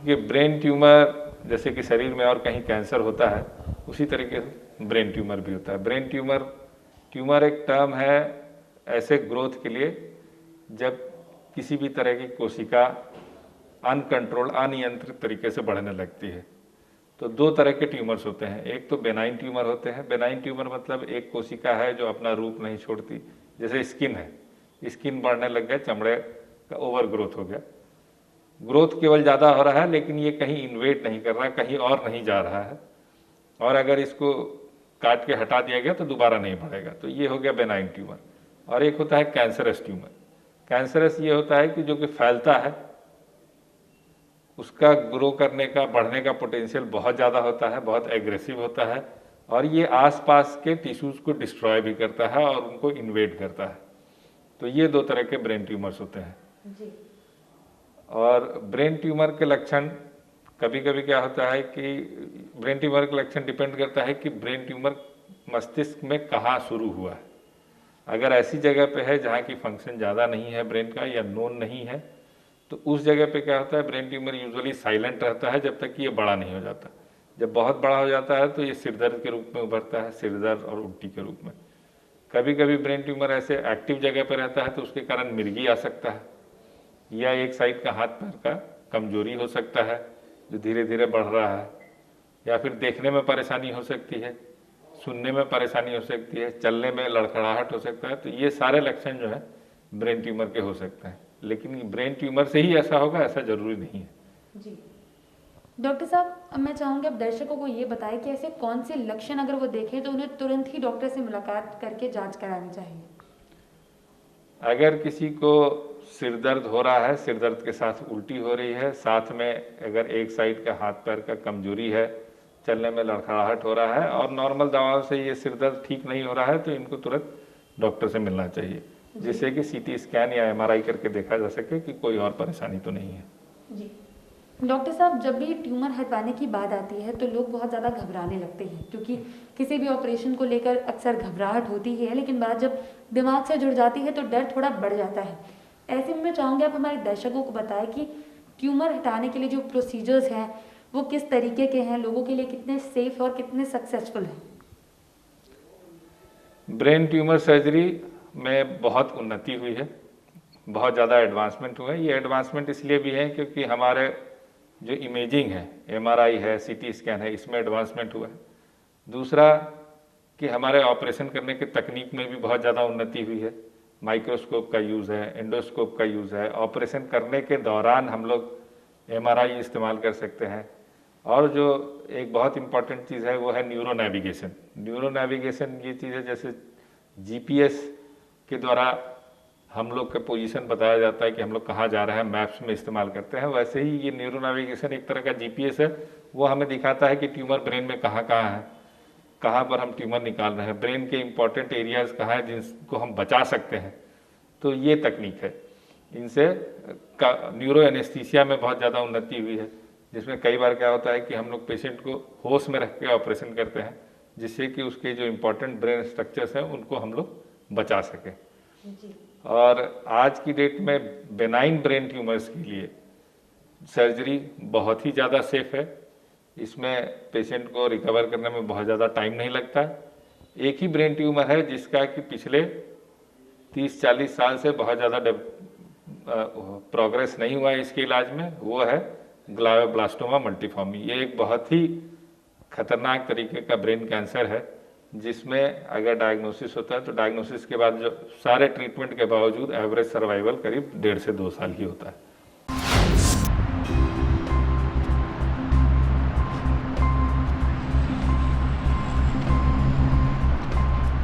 ये brain tumour जैसे कि शरीर में और कहीं कैंसर होता है, उसी तरीके से ब्रेन ट्यूमर भी होता है। ब्रेन ट्यूमर एक टर्म है ऐसे ग्रोथ के लिए जब किसी भी तरह की कोशिका अनकंट्रोल्ड अनियंत्रित तरीके से बढ़ने लगती है। तो दो तरह के ट्यूमर्स होते हैं, एक तो बेनाइन ट्यूमर होते हैं। बेनाइन ट्यूमर मतलब एक कोशिका है जो अपना रूप नहीं छोड़ती, जैसे स्किन है, स्किन बढ़ने लग गया, चमड़े का ओवर ग्रोथ हो गया, ग्रोथ केवल ज़्यादा हो रहा है लेकिन ये कहीं इन्वेट नहीं कर रहा, कहीं और नहीं जा रहा है, और अगर इसको काट के हटा दिया गया तो दोबारा नहीं बढ़ेगा, तो ये हो गया बेनाइन ट्यूमर। और एक होता है कैंसरस ट्यूमर। कैंसरस ये होता है कि जो कि फैलता है, उसका ग्रो करने का बढ़ने का पोटेंशियल बहुत ज़्यादा होता है, बहुत एग्रेसिव होता है, और ये आसपास के टिश्यूज़ को डिस्ट्रॉय भी करता है और उनको इन्वेड करता है। तो ये दो तरह के ब्रेन ट्यूमर्स होते हैं जी। और ब्रेन ट्यूमर के लक्षण कभी कभी क्या होता है कि ब्रेन ट्यूमर का लक्षण डिपेंड करता है कि ब्रेन ट्यूमर मस्तिष्क में कहाँ शुरू हुआ है। अगर ऐसी जगह पे है जहाँ की फंक्शन ज़्यादा नहीं है ब्रेन का या नोन नहीं है, तो उस जगह पे क्या होता है, ब्रेन ट्यूमर यूजुअली साइलेंट रहता है जब तक कि ये बड़ा नहीं हो जाता। जब बहुत बड़ा हो जाता है तो ये सिरदर्द के रूप में उभरता है, सिरदर्द और उल्टी के रूप में। कभी कभी ब्रेन ट्यूमर ऐसे एक्टिव जगह पर रहता है तो उसके कारण मिर्गी आ सकता है, या एक साइड का हाथ पैर का कमजोरी हो सकता है जो धीरे धीरे बढ़ रहा है, या फिर देखने में परेशानी हो सकती है, सुनने में परेशानी हो सकती है, चलने में लड़खड़ाहट हो सकता है। तो ये सारे लक्षण जो है ब्रेन ट्यूमर के हो सकते हैं, लेकिन ब्रेन ट्यूमर से ही ऐसा होगा ऐसा जरूरी नहीं है जी। डॉक्टर साहब, अब मैं चाहूँगी अब दर्शकों को ये बताएं कि ऐसे कौन से लक्षण अगर वो देखें तो उन्हें तुरंत ही डॉक्टर से मुलाकात करके जांच करानी चाहिए। अगर किसी को सिर दर्द हो रहा है, सिर दर्द के साथ उल्टी हो रही है, साथ में अगर एक साइड का हाथ पैर का कमजोरी है, चलने में लड़खड़ाहट हो रहा है और नॉर्मल दवाओं से ये सिर दर्द ठीक नहीं हो रहा है, तो इनको तुरंत डॉक्टर से मिलना चाहिए, जिससे कि सीटी स्कैन या एमआरआई करके देखा जा सके कि कोई और परेशानी तो नहीं है जी। डॉक्टर साहब, जब भी ट्यूमर हटवाने की बात आती है तो लोग बहुत ज़्यादा घबराने लगते हैं, क्योंकि किसी भी ऑपरेशन को लेकर अक्सर घबराहट होती है, लेकिन बात जब दिमाग से जुड़ जाती है तो डर थोड़ा बढ़ जाता है। ऐसे में मैं चाहूँगी आप हमारे दर्शकों को बताएं कि ट्यूमर हटाने के लिए जो प्रोसीजर्स हैं वो किस तरीके के हैं, लोगों के लिए कितने सेफ और कितने सक्सेसफुल हैं। ब्रेन ट्यूमर सर्जरी में बहुत उन्नति हुई है, बहुत ज़्यादा एडवांसमेंट हुआ है। ये एडवांसमेंट इसलिए भी है क्योंकि हमारे जो इमेजिंग है, एमआरआई है, सीटी स्कैन है, इसमें एडवांसमेंट हुआ है। दूसरा कि हमारे ऑपरेशन करने की तकनीक में भी बहुत ज़्यादा उन्नति हुई है। माइक्रोस्कोप का यूज़ है, एंडोस्कोप का यूज़ है, ऑपरेशन करने के दौरान हम लोग एमआरआई इस्तेमाल कर सकते हैं। और जो एक बहुत इम्पॉर्टेंट चीज़ है वो है न्यूरो नेविगेशन। न्यूरो नेविगेशन ये चीज़ है जैसे जीपीएस के द्वारा हम लोग का पोजीशन बताया जाता है कि हम लोग कहाँ जा रहे हैं, मैप्स में इस्तेमाल करते हैं, वैसे ही ये न्यूरो नेविगेशन एक तरह का जीपीएस है। वो हमें दिखाता है कि ट्यूमर ब्रेन में कहाँ कहाँ है, कहाँ पर हम ट्यूमर निकाल रहे हैं, ब्रेन के इंपॉर्टेंट एरियाज कहाँ हैं जिनको हम बचा सकते हैं। तो ये तकनीक है, इनसे न्यूरो एनेस्थीसिया में बहुत ज़्यादा उन्नति हुई है, जिसमें कई बार क्या होता है कि हम लोग पेशेंट को होश में रख के ऑपरेशन करते हैं, जिससे कि उसके जो इम्पोर्टेंट ब्रेन स्ट्रक्चर्स हैं उनको हम लोग बचा सकें। और आज की डेट में बेनाइन ब्रेन ट्यूमर्स के लिए सर्जरी बहुत ही ज़्यादा सेफ है। इसमें पेशेंट को रिकवर करने में बहुत ज़्यादा टाइम नहीं लगता। एक ही ब्रेन ट्यूमर है जिसका कि पिछले 30-40 साल से बहुत ज़्यादा प्रोग्रेस नहीं हुआ है इसके इलाज में, वो है ग्लायोब्लास्टोमा मल्टीफॉर्मी। ये एक बहुत ही खतरनाक तरीके का ब्रेन कैंसर है, जिसमें अगर डायग्नोसिस होता है तो डायग्नोसिस के बाद जो सारे ट्रीटमेंट के बावजूद एवरेज सर्वाइवल करीब 1.5 से 2 साल ही होता है।